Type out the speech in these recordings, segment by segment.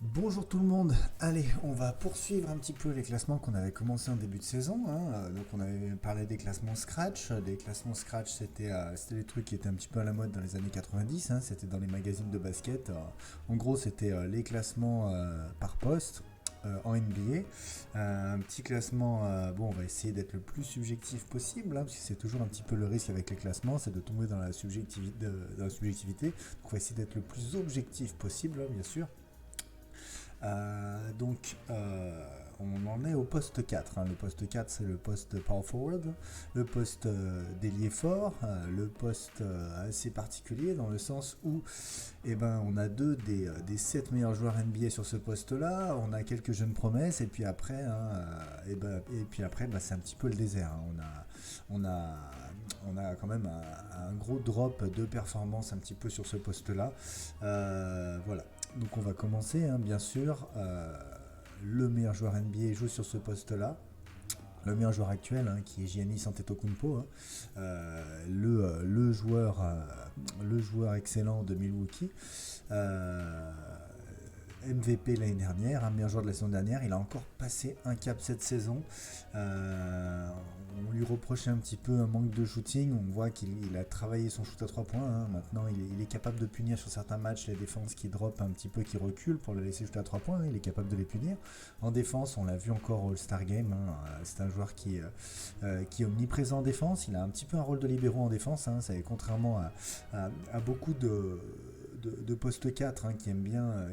Bonjour tout le monde, allez on va poursuivre un petit peu les classements qu'on avait commencé en début de saison, hein. Donc on avait parlé des classements Scratch, c'était des trucs qui étaient un petit peu à la mode dans les années 90, hein. C'était dans les magazines de basket. En gros c'était les classements par poste en NBA. Un petit classement, bon on va essayer d'être le plus subjectif possible, hein, parce que c'est toujours un petit peu le risque avec les classements, c'est de tomber dans la subjectivité. Donc on va essayer d'être le plus objectif possible, hein, bien sûr. On en est au poste 4, hein. Le poste 4, c'est le poste power forward, le poste d'ailier fort, le poste assez particulier dans le sens où on a des 7 meilleurs joueurs NBA sur ce poste-là, on a quelques jeunes promesses, et puis après, c'est un petit peu le désert, hein. On a, on a quand même un gros drop de performance un petit peu sur ce poste-là. Voilà. Donc on va commencer, hein, bien sûr. Le meilleur joueur NBA joue sur ce poste-là. Le meilleur joueur actuel, hein, qui est Giannis Antetokounmpo, hein. Le joueur excellent de Milwaukee. Euh, MVP l'année dernière, un meilleur joueur de la saison dernière. Il a encore passé un cap cette saison. Euh, on lui reprochait un petit peu un manque de shooting. On voit qu'il a travaillé son shoot à 3 points, hein. Maintenant, il est capable de punir sur certains matchs les défenses qui drop un petit peu, qui reculent pour le laisser shooter à 3 points, hein. Il est capable de les punir. En défense, on l'a vu encore au All-Star Game, hein. C'est un joueur qui est omniprésent en défense. Il a un petit peu un rôle de libéraux en défense, hein. Contrairement à beaucoup de poste 4, hein, qui aime bien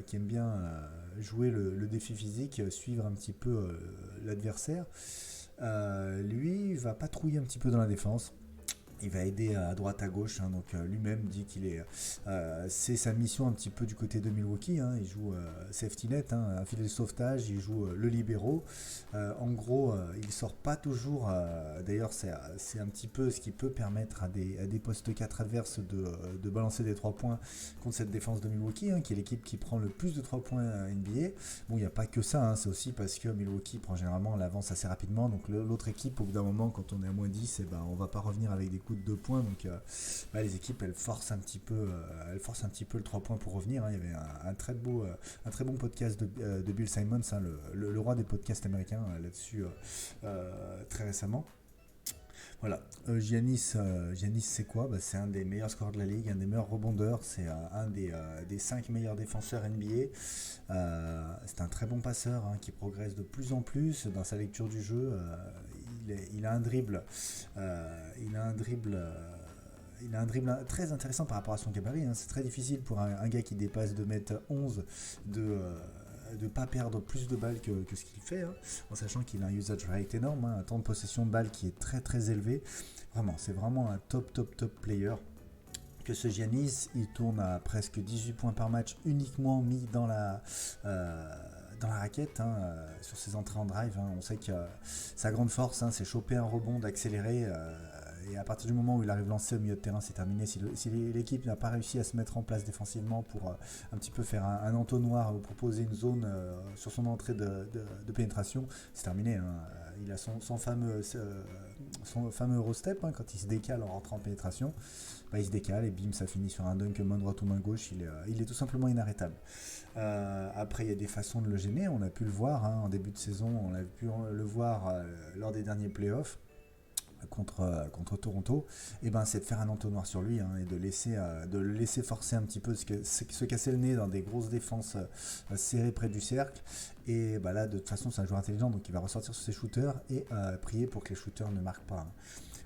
jouer le défi physique, suivre un petit peu l'adversaire. Lui, il va patrouiller un petit peu dans la défense. Il va aider à droite à gauche, hein. Donc lui-même dit c'est sa mission un petit peu du côté de Milwaukee, hein. Il joue safety net, hein, un filet de sauvetage, il joue le libéraux. En gros, il sort pas toujours. D'ailleurs, c'est un petit peu ce qui peut permettre à des postes 4 adverses de balancer des 3 points contre cette défense de Milwaukee, hein, qui est l'équipe qui prend le plus de 3 points NBA. Bon, il n'y a pas que ça, hein, c'est aussi parce que Milwaukee prend généralement l'avance assez rapidement. Donc l'autre équipe, au bout d'un moment, quand on est à moins 10, on va pas revenir avec des coups de 2 points. Donc les équipes, elles forcent un petit peu le 3 points pour revenir, hein. Il y avait un très bon podcast de Bill Simmons, hein, le roi des podcasts américains, là-dessus, très récemment. Voilà. Giannis, c'est quoi? C'est un des meilleurs scoreurs de la ligue, un des meilleurs rebondeurs, c'est un des 5 meilleurs défenseurs NBA. C'est un très bon passeur, hein, qui progresse de plus en plus dans sa lecture du jeu. Il a un dribble. Il a un dribble très intéressant par rapport à son gabarit, hein. C'est très difficile pour un gars qui dépasse 2m11 de ne pas perdre plus de balles que ce qu'il fait, hein, en sachant qu'il a un usage rate énorme, hein, un temps de possession de balles qui est très très élevé. Vraiment, c'est vraiment un top player. Que ce Giannis, il tourne à presque 18 points par match uniquement mis dans la raquette, hein, sur ses entrées en drive, hein. On sait que sa grande force, hein, c'est choper un rebond, d'accélérer, et à partir du moment où il arrive lancé au milieu de terrain, c'est terminé. Si l'équipe n'a pas réussi à se mettre en place défensivement pour un petit peu faire un entonnoir ou proposer une zone sur son entrée de pénétration, c'est terminé, hein. Il a son fameux Eurostep, hein, quand il se décale en rentrant en pénétration. Il se décale et bim, ça finit sur un dunk main droite ou main gauche. Il est tout simplement inarrêtable. Après, il y a des façons de le gêner. On a pu le voir, hein, en début de saison. On a pu le voir lors des derniers playoffs contre Toronto. C'est de faire un entonnoir sur lui, hein, et de le laisser forcer un petit peu, se casser le nez dans des grosses défenses serrées près du cercle. Et là, de toute façon, c'est un joueur intelligent, donc il va ressortir sur ses shooters et prier pour que les shooters ne marquent pas, hein.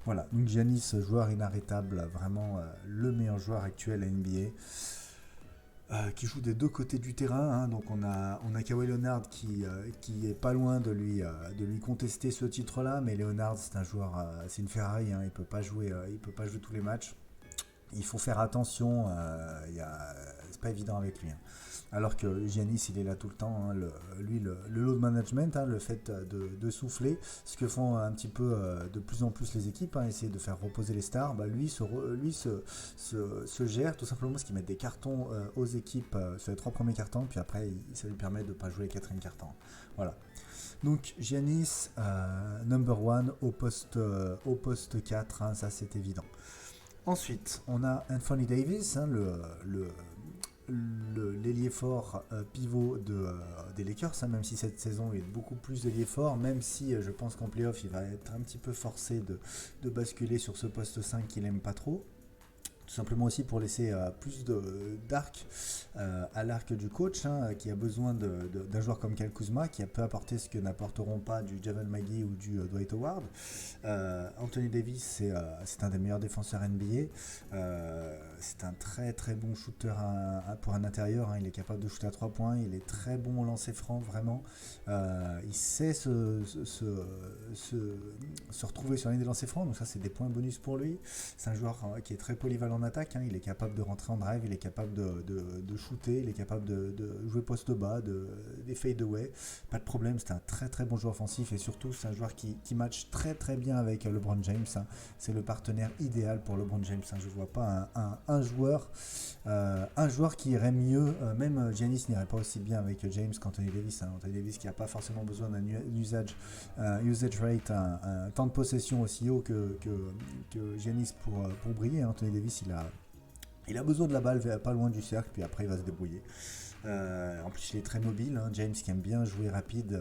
Voilà, donc Giannis, joueur inarrêtable, vraiment le meilleur joueur actuel à NBA. Qui joue des deux côtés du terrain, hein. Donc on a Kawhi Leonard qui est pas loin de lui contester ce titre-là, mais Leonard, c'est un joueur, c'est une Ferrari, hein. Il peut pas jouer tous les matchs. Il faut faire attention, c'est pas évident avec lui, hein. Alors que Giannis, il est là tout le temps, hein. Le load management, hein, le fait de souffler, ce que font un petit peu de plus en plus les équipes, hein, essayer de faire reposer les stars. Lui se gère tout simplement parce qu'il met des cartons aux équipes sur les 3 premiers cartons, puis après ça lui permet de ne pas jouer les 4e cartons. Voilà. Donc Giannis, number one au poste 4, hein, ça c'est évident. Ensuite, on a Anthony Davis, hein, l'ailier fort pivot des Lakers, hein, même si cette saison il est beaucoup plus d'ailier fort, même si je pense qu'en playoff il va être un petit peu forcé de basculer sur ce poste 5 qu'il aime pas trop. Tout simplement aussi pour laisser plus d'arc à l'arc du coach, hein, qui a besoin d'un joueur comme Kyle Kuzma, qui peut apporter ce que n'apporteront pas du Javel McGee ou du Dwight Howard. Anthony Davis, c'est un des meilleurs défenseurs NBA. C'est un très très bon shooter pour un intérieur, hein. Il est capable de shooter à 3 points, il est très bon au lancer franc, vraiment. Il sait se retrouver sur la ligne des lancers francs, donc ça c'est des points bonus pour lui. C'est un joueur qui est très polyvalent en attaque, hein. Il est capable de rentrer en drive, il est capable de shooter, il est capable de jouer poste bas, des fade away, pas de problème. C'est un très très bon joueur offensif et surtout c'est un joueur qui match très très bien avec LeBron James, hein. C'est le partenaire idéal pour LeBron James, hein. Je vois pas un joueur qui irait mieux, même Giannis n'irait pas aussi bien avec James qu'Anthony Davis, hein. Anthony Davis qui n'a pas forcément besoin d'un usage rate, un temps de possession aussi haut que Giannis pour briller. Anthony Davis il a besoin de la balle pas loin du cercle, puis après il va se débrouiller. En plus il est très mobile, hein. James qui aime bien jouer rapide,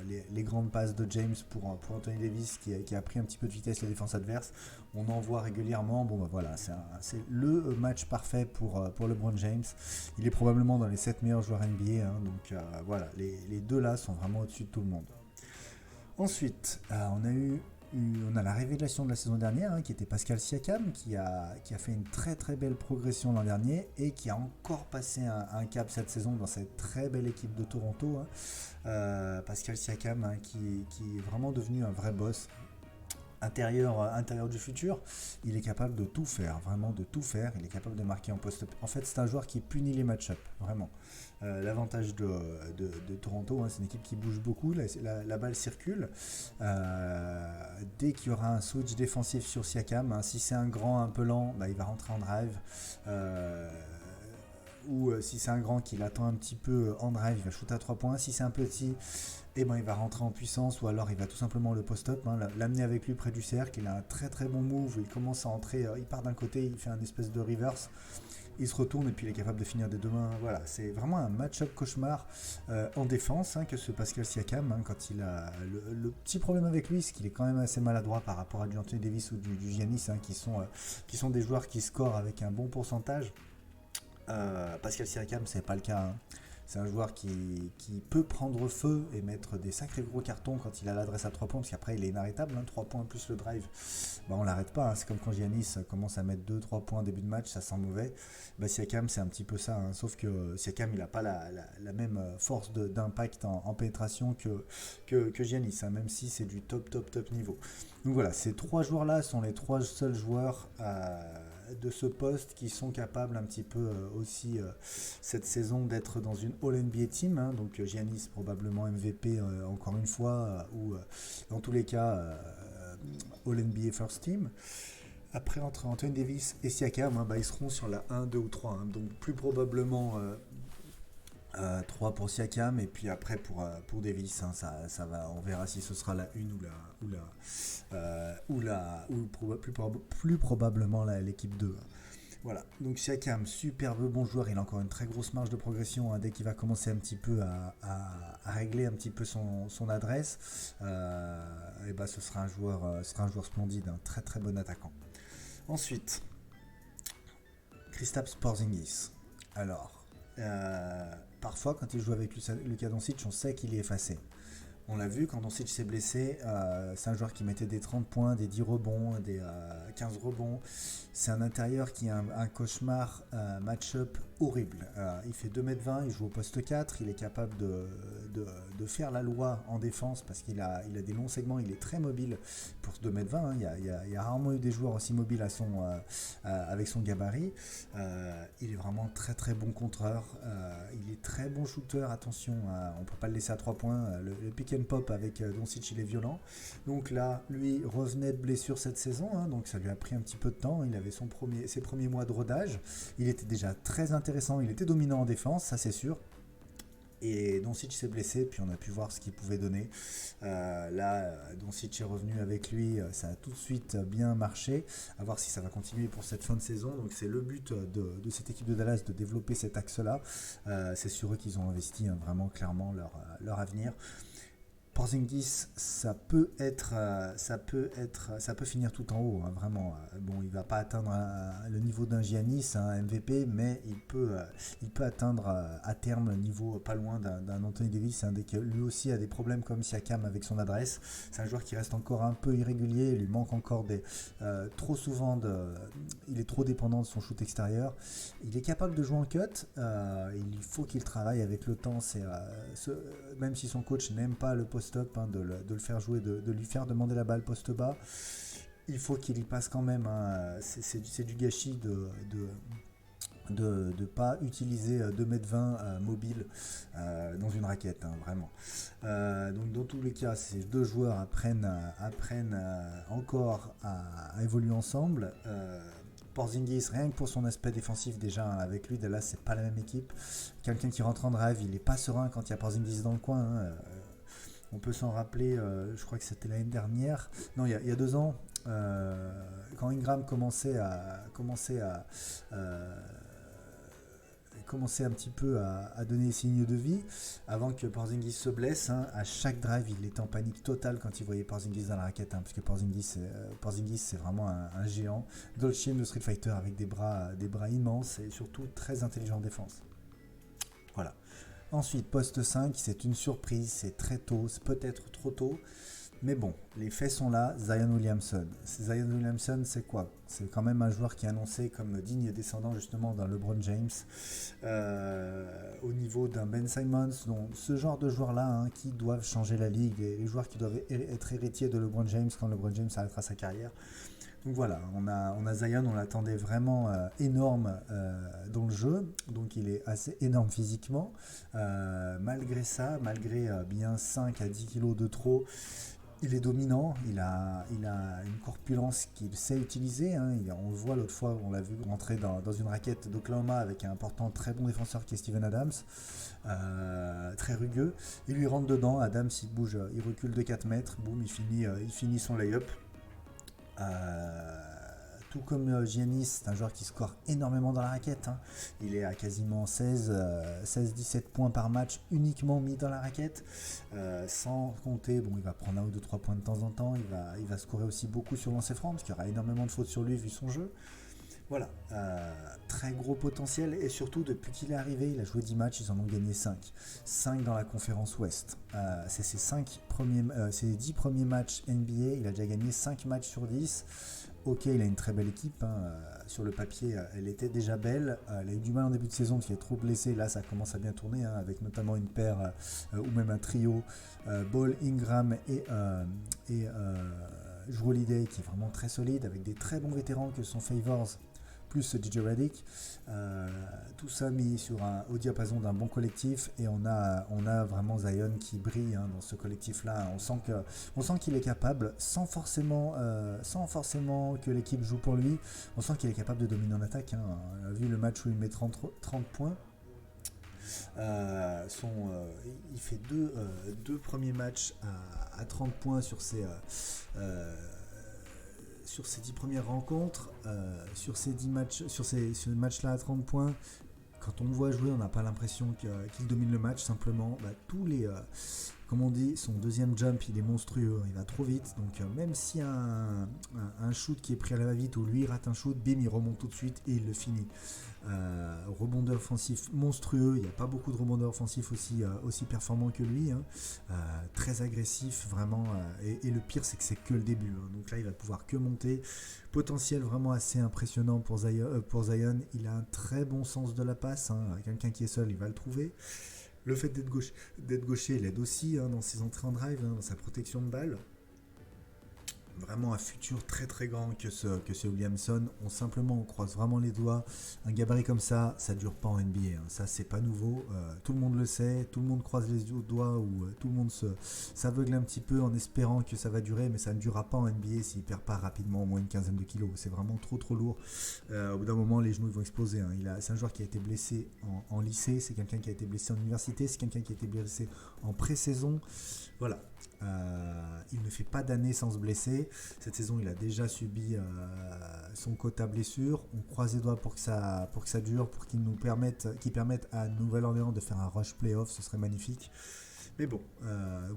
les grandes passes de James pour Anthony Davis qui a pris un petit peu de vitesse la défense adverse, on en voit régulièrement. Bon bah voilà, c'est le match parfait pour LeBron James. Il est probablement dans les 7 meilleurs joueurs NBA, hein, donc voilà, les deux là sont vraiment au-dessus de tout le monde. Ensuite, on a la révélation de la saison dernière, hein, qui était Pascal Siakam, qui a fait une très très belle progression l'an dernier et qui a encore passé un cap cette saison dans cette très belle équipe de Toronto, hein. Pascal Siakam, hein, qui est vraiment devenu un vrai boss intérieur du futur. Il est capable de tout faire, vraiment de tout faire. Il est capable de marquer en post-up. En fait, c'est un joueur qui punit les match-up, vraiment. L'avantage de Toronto, hein, c'est une équipe qui bouge beaucoup, la balle circule. Dès qu'il y aura un switch défensif sur Siakam, hein, si c'est un grand un peu lent, bah, il va rentrer en drive. Ou si c'est un grand qui l'attend un petit peu en drive, il va shooter à 3 points. Si c'est un petit, il va rentrer en puissance, ou alors il va tout simplement le post-up, hein, l'amener avec lui près du cercle. Il a un très très bon move, il commence à entrer, il part d'un côté, il fait un espèce de reverse, il se retourne et puis il est capable de finir des deux mains. Voilà, c'est vraiment un match-up cauchemar en défense, hein, que ce Pascal Siakam, hein, quand il a le petit problème avec lui, c'est qu'il est quand même assez maladroit par rapport à du Anthony Davis ou du Giannis, hein, qui sont des joueurs qui scorent avec un bon pourcentage. Pascal Siakam, c'est pas le cas, hein. C'est un joueur qui peut prendre feu et mettre des sacrés gros cartons quand il a l'adresse à 3 points, parce qu'après il est inarrêtable, hein, 3 points plus le drive, bah on l'arrête pas, hein. C'est comme quand Giannis commence à mettre 2-3 points début de match, ça sent mauvais. Bah, Siakam c'est un petit peu ça, hein. Sauf que Siakam il n'a pas la même force d'impact en pénétration que Giannis, hein, même si c'est du top niveau. Donc voilà, ces 3 joueurs là sont les 3 seuls joueurs de ce poste qui sont capables un petit peu aussi cette saison d'être dans une All-NBA team, hein. Donc Giannis probablement MVP encore une fois, ou dans tous les cas All-NBA First Team. Après entre Anthony Davis et Siakam, hein, bah, ils seront sur la 1, 2 ou 3, hein. Donc plus probablement 3 pour Siakam et puis après pour Davis, hein, ça va, on verra si ce sera la 1 plus probablement l'équipe 2. Voilà, donc Siakam, superbe bon joueur, il a encore une très grosse marge de progression, hein, dès qu'il va commencer un petit peu à régler un petit peu son adresse, et bah, ce sera un joueur splendide, un très très bon attaquant. Ensuite, Kristaps Porzingis. Alors, parfois quand il joue avec Luka Doncic, on sait qu'il est effacé. On l'a vu quand Doncic s'est blessé, c'est un joueur qui mettait des 30 points, des 10 rebonds, des 15 rebonds. C'est un intérieur qui a un cauchemar match-up horrible. Il fait 2m20, il joue au poste 4, il est capable de faire la loi en défense parce qu'il a des longs segments, il est très mobile pour 2m20. Hein. Il y a rarement eu des joueurs aussi mobiles avec son gabarit. Il est vraiment très très bon contreur. Il est très bon shooter, attention, on ne peut pas le laisser à 3 points. Le pick and pop avec Doncic, il est violent. Donc là, lui revenait de blessure cette saison, hein, donc ça lui a pris un petit peu de temps. Il avait ses premiers mois de rodage. Il était déjà très intéressant, il était dominant en défense, ça c'est sûr. Et Doncic s'est blessé, puis on a pu voir ce qu'il pouvait donner. Doncic est revenu avec lui, ça a tout de suite bien marché. À voir si ça va continuer pour cette fin de saison. Donc c'est le but de cette équipe de Dallas de développer cet axe-là. C'est sur eux qu'ils ont investi vraiment clairement leur avenir. Porzingis, ça peut finir tout en haut, vraiment. Bon, il va pas atteindre le niveau d'un Giannis, un MVP, mais il peut atteindre à terme le niveau pas loin d'un Anthony Davis, dès que lui aussi a des problèmes comme Siakam avec son adresse. C'est un joueur qui reste encore un peu irrégulier, il lui manque encore trop souvent il est trop dépendant de son shoot extérieur. Il est capable de jouer en cut, il faut qu'il travaille avec le temps. Même si son coach n'aime pas le post-up, de le faire jouer, de lui faire demander la balle post-bas, il faut qu'il y passe quand même. C'est du gâchis de pas utiliser 2,20 m mobile dans une raquette, vraiment. Donc dans tous les cas, ces deux joueurs apprennent encore à évoluer ensemble. Porzingis, rien que pour son aspect défensif déjà, avec lui, Dallas, c'est pas la même équipe. Quelqu'un qui rentre en drive, il est pas serein quand il y a Porzingis dans le coin. On peut s'en rappeler, je crois que c'était l'année dernière, non, il y a 2 ans, quand Ingram commençait un petit peu à donner des signes de vie, avant que Porzingis se blesse, à chaque drive, il était en panique totale quand il voyait Porzingis dans la raquette, parce que Porzingis c'est vraiment un géant. Dolchin de Street Fighter avec des bras immenses et surtout très intelligent en défense. Voilà. Ensuite, poste 5, c'est une surprise, c'est très tôt, c'est peut-être trop tôt, mais bon, les faits sont là. Zion Williamson, c'est quoi? C'est quand même un joueur qui est annoncé comme digne descendant justement d'un LeBron James, au niveau d'un Ben Simmons, donc ce genre de joueurs-là, qui doivent changer la ligue, les joueurs qui doivent être héritiers de LeBron James quand LeBron James arrêtera sa carrière. Donc voilà, on a Zion, on l'attendait vraiment énorme dans le jeu, donc il est assez énorme physiquement. Malgré ça, malgré bien 5 à 10 kilos de trop, il est dominant, il a une corpulence qu'il sait utiliser. On le voit l'autre fois, on l'a vu rentrer dans une raquette d'Oklahoma avec un important très bon défenseur qui est Steven Adams, très rugueux. Il lui rentre dedans, Adams il bouge, il recule de 4 mètres, boum, il finit son lay-up. Tout comme Giannis, c'est un joueur qui score énormément dans la raquette. Il est à quasiment 16-17 points par match uniquement mis dans la raquette, sans compter, il va prendre 1 ou 2-3 points de temps en temps, il va scorer aussi beaucoup sur lancer franc parce qu'il y aura énormément de fautes sur lui vu son jeu. Voilà, très gros potentiel, et surtout depuis qu'il est arrivé, il a joué 10 matchs, ils en ont gagné 5 dans la conférence Ouest. C'est ses 10 premiers matchs NBA, il a déjà gagné 5 matchs sur 10. Ok, il a une très belle équipe, sur le papier elle était déjà belle, elle a eu du mal en début de saison parce qu'il est trop blessé, là ça commence à bien tourner, avec notamment une paire ou même un trio, Ball, Ingram et Jrue Holiday, qui est vraiment très solide, avec des très bons vétérans que sont Favors plus DJ Redick, tout ça mis au diapason d'un bon collectif, et on a vraiment Zion qui brille dans ce collectif-là. On sent qu'il est capable, sans forcément que l'équipe joue pour lui, on sent qu'il est capable de dominer en attaque. On a vu le match où il met 30 points. Il fait deux premiers matchs à 30 points sur ses 10 premières rencontres, sur ces 10 matchs, ce match-là à 30 points. Quand on le voit jouer, on n'a pas l'impression qu'il domine le match. Simplement, comme on dit, son deuxième jump, il est monstrueux, il va trop vite. Donc même s'il y a un shoot qui est pris à la va-vite, ou lui il rate un shoot, bim, il remonte tout de suite et il le finit. Rebondeur offensif monstrueux, il n'y a pas beaucoup de rebondeurs offensifs aussi performants que lui, très agressif vraiment, et le pire c'est que c'est que le début, donc là il va pouvoir que monter. Potentiel vraiment assez impressionnant pour Zion. Il a un très bon sens de la passe, quelqu'un qui est seul il va le trouver. Le fait d'être gaucher l'aide aussi, dans ses entrées en drive, dans sa protection de balle. vraiment un futur très très grand que ce Williamson. On croise vraiment les doigts. Un gabarit comme ça dure pas en NBA, hein. Ça, c'est pas nouveau. Tout le monde le sait, tout le monde croise les doigts ou tout le monde s'aveugle un petit peu en espérant que ça va durer, mais ça ne durera pas en NBA s'il perd pas rapidement au moins une quinzaine de kilos. C'est vraiment trop trop lourd. Au bout d'un moment, les genoux ils vont exploser, hein. C'est un joueur qui a été blessé en lycée, c'est quelqu'un qui a été blessé en université, c'est quelqu'un qui a été blessé en pré-saison. Voilà. Il ne fait pas d'année sans se blesser. Cette saison, il a déjà subi son quota blessure. On croise les doigts pour que ça dure, pour qu'il permette à Nouvelle-Orléans de faire un rush playoff. Ce serait magnifique. Mais bon,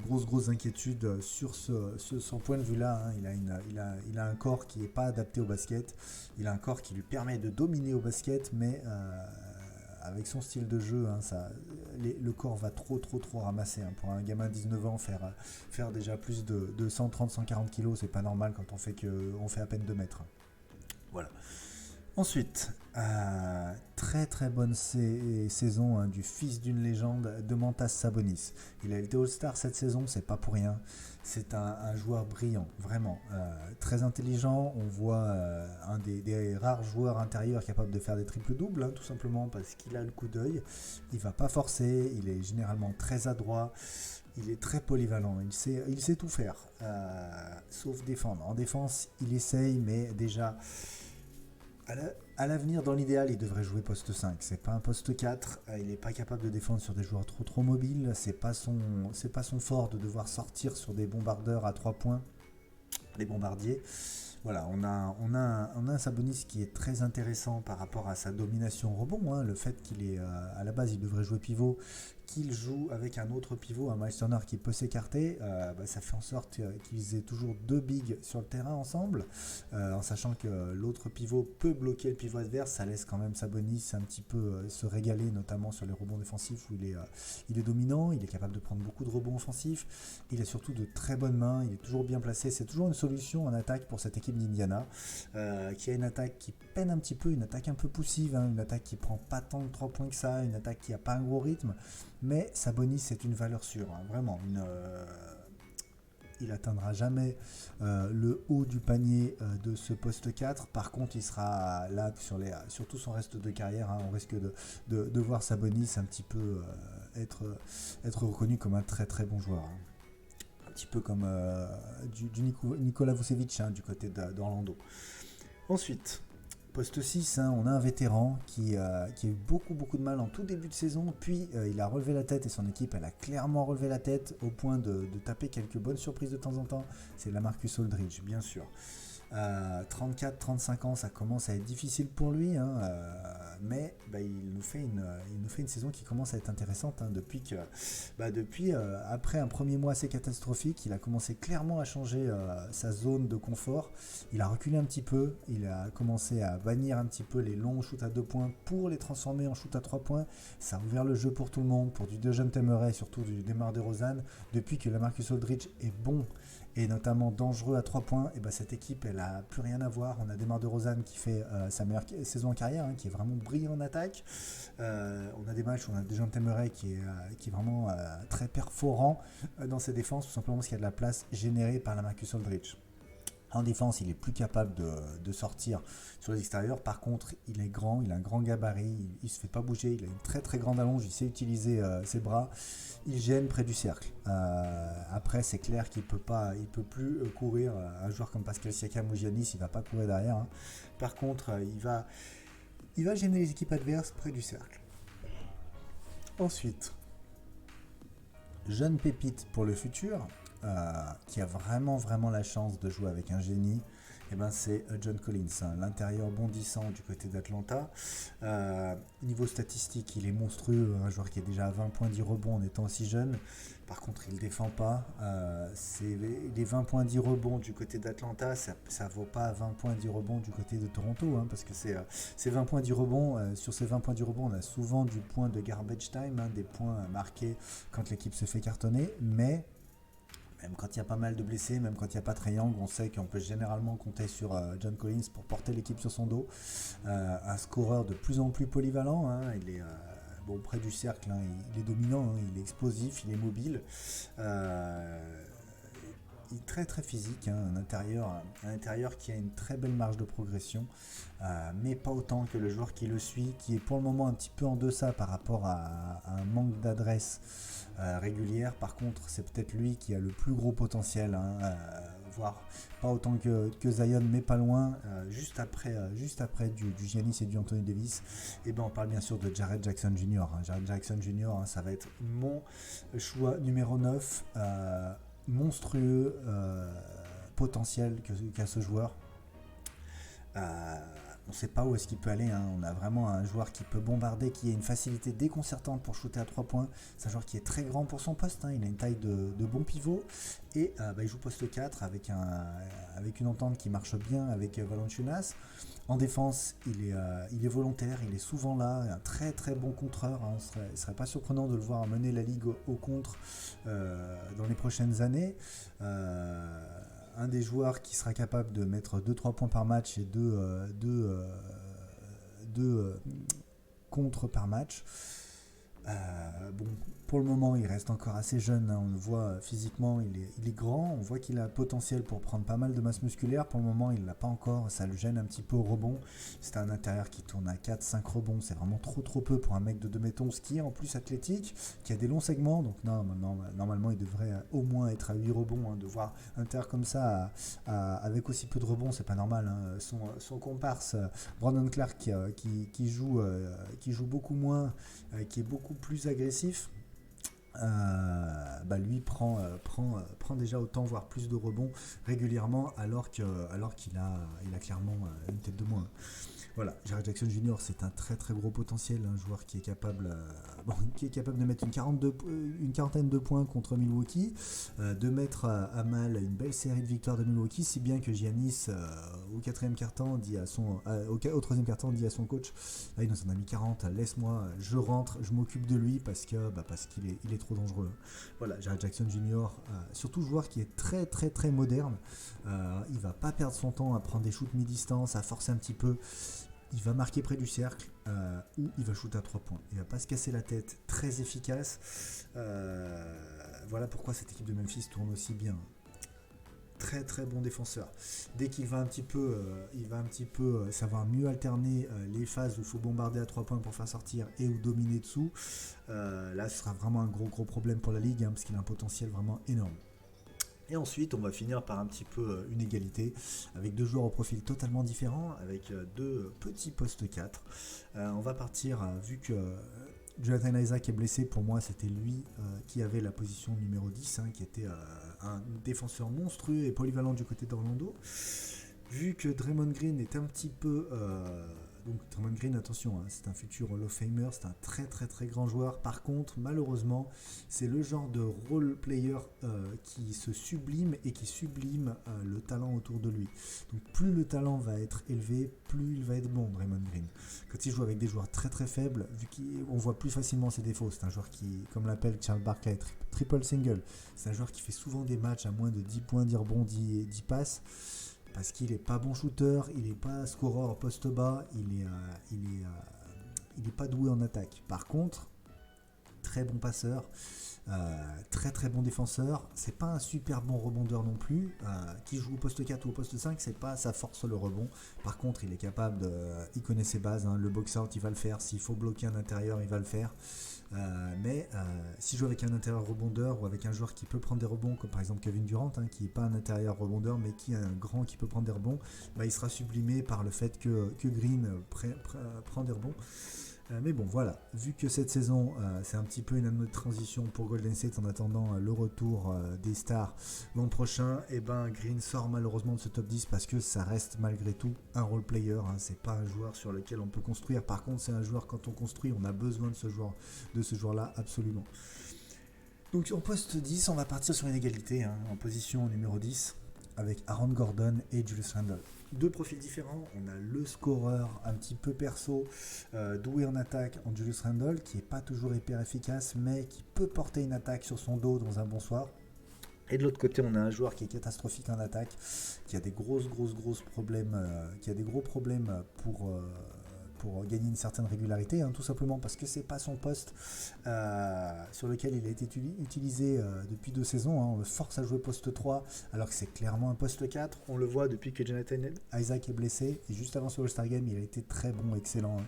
grosse inquiétude sur son point de vue-là, hein. Il a un corps qui n'est pas adapté au basket. Il a un corps qui lui permet de dominer au basket, mais avec son style de jeu, hein, le corps va trop ramasser, hein. Pour un gamin de 19 ans, faire déjà plus de 130-140 kilos, c'est pas normal quand on fait à peine 2 mètres. Voilà. Ensuite, très bonne saison, hein, du fils d'une légende, Domantas Sabonis. Il a été All-Star cette saison, c'est pas pour rien. C'est un joueur brillant, vraiment. Très intelligent. On voit un des rares joueurs intérieurs capables de faire des triples-doubles, hein, tout simplement parce qu'il a le coup d'œil. Il va pas forcer, il est généralement très adroit. Il est très polyvalent, il sait tout faire, sauf défendre. En défense, il essaye, mais déjà... À l'avenir, dans l'idéal, il devrait jouer poste 5. C'est pas un poste 4. Il n'est pas capable de défendre sur des joueurs trop mobiles. C'est pas son fort de devoir sortir sur des bombardeurs à 3 points, des bombardiers. Voilà, on a un Sabonis qui est très intéressant par rapport à sa domination rebond, hein. Le fait qu'il est à la base, il devrait jouer pivot, qu'il joue avec un autre pivot, un Miles Turner qui peut s'écarter, ça fait en sorte qu'ils aient toujours 2 bigs sur le terrain ensemble, en sachant que l'autre pivot peut bloquer le pivot adverse. Ça laisse quand même Sabonis un petit peu se régaler, notamment sur les rebonds défensifs où il est dominant, il est capable de prendre beaucoup de rebonds offensifs, il a surtout de très bonnes mains, il est toujours bien placé. C'est toujours une solution en attaque pour cette équipe d'Indiana, qui a une attaque qui peine un petit peu, une attaque un peu poussive, hein, une attaque qui prend pas tant de 3 points que ça, une attaque qui a pas un gros rythme. Mais Sabonis, c'est une valeur sûre, hein, vraiment. Il atteindra jamais le haut du panier de ce poste 4. Par contre, il sera là sur tout son reste de carrière, hein. On risque de voir Sabonis un petit peu être reconnu comme un très bon joueur, hein. Un petit peu comme du Nikola Vucevic, hein, du côté d'Orlando. Ensuite, poste 6, hein, on a un vétéran qui a eu beaucoup de mal en tout début de saison, puis il a relevé la tête et son équipe elle a clairement relevé la tête au point de taper quelques bonnes surprises de temps en temps. C'est LaMarcus Aldridge, bien sûr. 34-35 ans, ça commence à être difficile pour lui, hein, mais il nous fait une saison qui commence à être intéressante, hein, depuis après un premier mois assez catastrophique, il a commencé clairement à changer sa zone de confort. Il a reculé un petit peu, il a commencé à bannir un petit peu les longs shoots à 2 points pour les transformer en shoot à 3 points. Ça a ouvert le jeu pour tout le monde, pour du DeJounte Murray, surtout du DeMar DeRozan. Depuis que LaMarcus Aldridge est bon et notamment dangereux à 3 points, et cette équipe elle a plus rien à voir. On a DeMar DeRozan qui fait sa meilleure saison en carrière, hein, qui est vraiment brillant en attaque. On a des matchs où on a DeJounte Murray qui est vraiment très perforant dans ses défenses, tout simplement parce qu'il y a de la place générée par LaMarcus Aldridge. En défense, il est plus capable de sortir sur les extérieurs. Par contre, il est grand, il a un grand gabarit, il se fait pas bouger, il a une très grande allonge, il sait utiliser ses bras. Il gêne près du cercle. Après, c'est clair qu'il peut plus courir. Un joueur comme Pascal Siakam ou Giannis, il va pas courir derrière, hein. Par contre, il va gêner les équipes adverses près du cercle. Ensuite, jeune pépite pour le futur, qui a vraiment la chance de jouer avec un génie, c'est John Collins, hein, l'intérieur bondissant du côté d'Atlanta. Niveau statistique, il est monstrueux, un joueur qui est déjà à 20 points 10 rebonds en étant aussi jeune. Par contre, il ne défend pas. Les 20 points 10 rebonds du côté d'Atlanta, ça ne vaut pas 20 points 10 rebonds du côté de Toronto, hein, parce que c'est 20 points 10 rebonds. Sur ces 20 points 10 rebonds, on a souvent du point de garbage time, hein, des points marqués quand l'équipe se fait cartonner, mais même quand il y a pas mal de blessés, même quand il n'y a pas de triangle, on sait qu'on peut généralement compter sur John Collins pour porter l'équipe sur son dos. Un scoreur de plus en plus polyvalent, hein, il est près du cercle, hein, il est dominant, hein, il est explosif, il est mobile. il est très très physique, hein, un intérieur qui a une très belle marge de progression, mais pas autant que le joueur qui le suit, qui est pour le moment un petit peu en deçà par rapport à un manque d'adresse régulière. Par contre, c'est peut-être lui qui a le plus gros potentiel, hein, voire pas autant que Zion, mais pas loin, juste après du Giannis et du Anthony Davis. Et ben on parle bien sûr de Jared Jackson Jr. Jared Jackson Jr., hein, ça va être mon choix numéro 9, monstrueux potentiel qu'a ce joueur. On ne sait pas où est-ce qu'il peut aller, hein. On a vraiment un joueur qui peut bombarder, qui a une facilité déconcertante pour shooter à 3 points. C'est un joueur qui est très grand pour son poste, hein. Il a une taille de bon pivot et il joue poste 4 avec une entente qui marche bien avec Valanciunas. En défense, il est volontaire, il est souvent là, un très très bon contreur, hein. Il ne serait pas surprenant de le voir mener la ligue au contre dans les prochaines années. Un des joueurs qui sera capable de mettre 2-3 points par match et 2 contre par match. Bon, pour le moment, il reste encore assez jeune, hein. On le voit physiquement, il est grand. On voit qu'il a le potentiel pour prendre pas mal de masse musculaire. Pour le moment, il ne l'a pas encore. Ça le gêne un petit peu au rebond. C'est un intérieur qui tourne à 4-5 rebonds. C'est vraiment trop peu pour un mec de 2 m qui est en plus athlétique, qui a des longs segments. Donc, normalement, il devrait au moins être à 8 rebonds, hein. De voir un intérieur comme ça avec aussi peu de rebonds, c'est pas normal, hein. Son comparse, Brandon Clark, qui joue beaucoup moins, qui est beaucoup plus agressif, lui prend déjà autant voire plus de rebonds régulièrement alors qu'il a clairement une tête de moins. Voilà, Jared Jackson Jr., c'est un très très gros potentiel, un joueur qui est capable de mettre une quarantaine de points contre Milwaukee, de mettre à mal une belle série de victoires de Milwaukee, si bien que Giannis au troisième quart-temps dit à son coach, il nous en a mis 40, laisse-moi, je rentre, je m'occupe de lui parce qu'il est trop dangereux. Voilà, Jared Jackson Jr., surtout joueur qui est très très très moderne, il va pas perdre son temps à prendre des shoots mi-distance, à forcer un petit peu. Il va marquer près du cercle ou il va shooter à 3 points. Il va pas se casser la tête, très efficace. Voilà pourquoi cette équipe de Memphis tourne aussi bien. Très très bon défenseur. Dès qu'il va un petit peu savoir mieux alterner les phases où il faut bombarder à 3 points pour faire sortir et ou dominer dessous, là ce sera vraiment un gros problème pour la ligue, hein, parce qu'il a un potentiel vraiment énorme. Et ensuite, on va finir par un petit peu une égalité avec 2 joueurs au profil totalement différents, avec 2 petits postes 4. On va partir, vu que Jonathan Isaac est blessé, pour moi c'était lui qui avait la position numéro 10, hein, qui était un défenseur monstrueux et polyvalent du côté d'Orlando. Vu que Draymond Green est un petit peu... donc Draymond Green, attention, hein, c'est un futur Hall of Famer, c'est un très très très grand joueur. Par contre, malheureusement, c'est le genre de role player qui se sublime et qui sublime le talent autour de lui. Donc plus le talent va être élevé, plus il va être bon, Draymond Green. Quand il joue avec des joueurs très très faibles, vu qu'on voit plus facilement ses défauts, c'est un joueur qui, comme l'appelle Charles Barkley, triple single. C'est un joueur qui fait souvent des matchs à moins de 10 points, 10 rebonds, 10 passes. Parce qu'il n'est pas bon shooter, il n'est pas scoreur poste bas, il est pas doué en attaque. Par contre, très bon passeur, très très bon défenseur, c'est pas un super bon rebondeur non plus, qui joue au poste 4 ou au poste 5, c'est pas sa force le rebond. Par contre, il est capable il connaît ses bases, hein, le box-out il va le faire, s'il faut bloquer un intérieur il va le faire. Mais s'il joue avec un intérieur rebondeur ou avec un joueur qui peut prendre des rebonds, comme par exemple Kevin Durant, hein, qui n'est pas un intérieur rebondeur mais qui est un grand qui peut prendre des rebonds, il sera sublimé par le fait que Green prend des rebonds. Mais bon, voilà, vu que cette saison c'est un petit peu une année de transition pour Golden State en attendant le retour des stars l'an prochain, et Green sort malheureusement de ce top 10 parce que ça reste malgré tout un role player, hein. C'est pas un joueur sur lequel on peut construire. Par contre, c'est un joueur, quand on construit, on a besoin de ce joueur-là absolument. Donc en poste 10, on va partir sur une égalité, hein, en position numéro 10 avec Aaron Gordon et Julius Randle. 2 profils différents, on a le scoreur un petit peu perso, doué en attaque en Julius Randle, qui n'est pas toujours hyper efficace, mais qui peut porter une attaque sur son dos dans un bon soir. Et de l'autre côté, on a un joueur qui est catastrophique en attaque, qui a des gros problèmes, pour pour gagner une certaine régularité, tout simplement parce que c'est pas son poste sur lequel il a été utilisé depuis 2 saisons. On le force à jouer poste 3 alors que c'est clairement un poste 4. On le voit depuis que Jonathan Isaac est blessé, et juste avant ce All-Star Game, il a été très bon, excellent.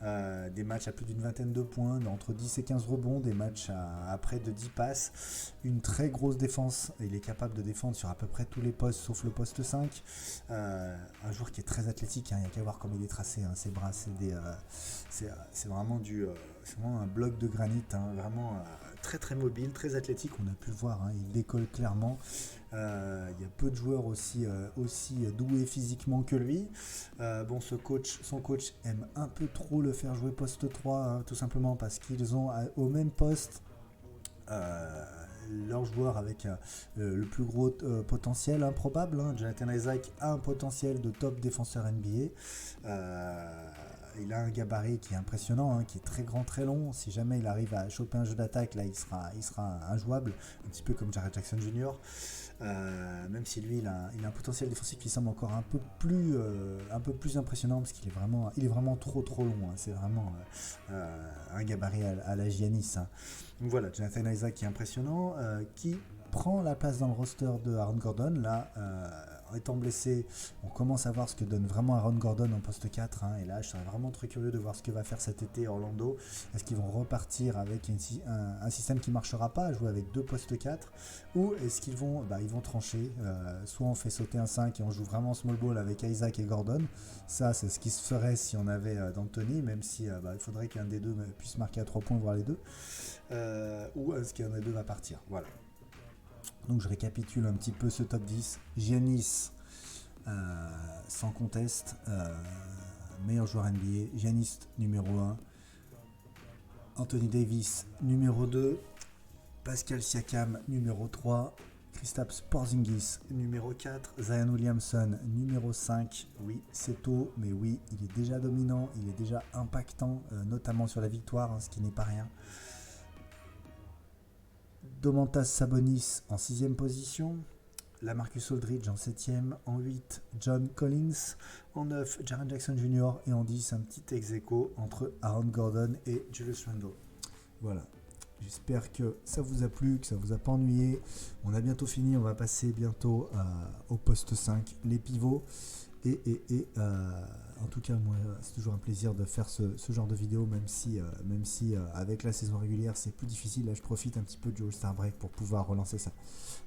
Des matchs à plus d'une vingtaine de points, entre 10 et 15 rebonds, des matchs à près de 10 passes, une très grosse défense. Il est capable de défendre sur à peu près tous les postes sauf le poste 5. Un joueur qui est très athlétique, il n'y a qu'à voir comme il est tracé, ses bras, c'est vraiment c'est vraiment un bloc de granit, vraiment très très mobile, très athlétique. On a pu le voir, il décolle clairement. Il y a peu de joueurs aussi doués physiquement que lui. Son coach aime un peu trop le faire jouer poste 3, tout simplement parce qu'ils ont au même poste leur joueur avec le plus gros potentiel improbable. Jonathan Isaac a un potentiel de top défenseur NBA. Il a un gabarit qui est impressionnant, qui est très grand, très long. Si jamais il arrive à choper un jeu d'attaque, là il sera injouable, un petit peu comme Jared Jackson Jr. Même si lui il a un potentiel défensif qui semble encore un peu plus impressionnant, parce qu'il est vraiment trop long. C'est vraiment un gabarit à la Giannis. Donc voilà, Jonathan Isaac qui est impressionnant, qui prend la place dans le roster de Aaron Gordon. Là, étant blessé, on commence à voir ce que donne vraiment Aaron Gordon en poste 4, et là je serais vraiment très curieux de voir ce que va faire cet été Orlando. Est-ce qu'ils vont repartir avec un système qui ne marchera pas, à jouer avec 2 postes 4, ou est-ce qu'ils vont trancher, soit on fait sauter un 5 et on joue vraiment small ball avec Isaac et Gordon. Ça c'est ce qui se ferait si on avait d'Anthony, même si il faudrait qu'un des deux puisse marquer à 3 points, voire les deux, ou est-ce qu'un des deux va partir. Voilà. Donc je récapitule un petit peu ce top 10. Giannis, sans conteste, meilleur joueur NBA. Giannis numéro 1. Anthony Davis numéro 2. Pascal Siakam numéro 3. Kristaps Porzingis numéro 4. Zion Williamson numéro 5. Oui, c'est tôt, mais oui, il est déjà dominant, il est déjà impactant, notamment sur la victoire, ce qui n'est pas rien. Domantas Sabonis en 6e position, Lamarcus Aldridge en 7e, en 8 John Collins, en 9 Jaren Jackson Jr. et en 10 un petit ex-aequo entre Aaron Gordon et Julius Randle. Voilà, j'espère que ça vous a plu, que ça vous a pas ennuyé. On a bientôt fini, on va passer bientôt au poste 5, les pivots. En tout cas, moi, c'est toujours un plaisir de faire ce genre de vidéo, même si avec la saison régulière, c'est plus difficile. Là, je profite un petit peu du All-Star Break pour pouvoir relancer ça.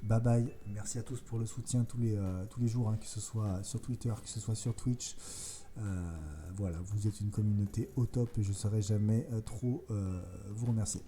Bye bye. Merci à tous pour le soutien tous les jours, que ce soit sur Twitter, que ce soit sur Twitch. Voilà, vous êtes une communauté au top et je ne saurais jamais trop vous remercier.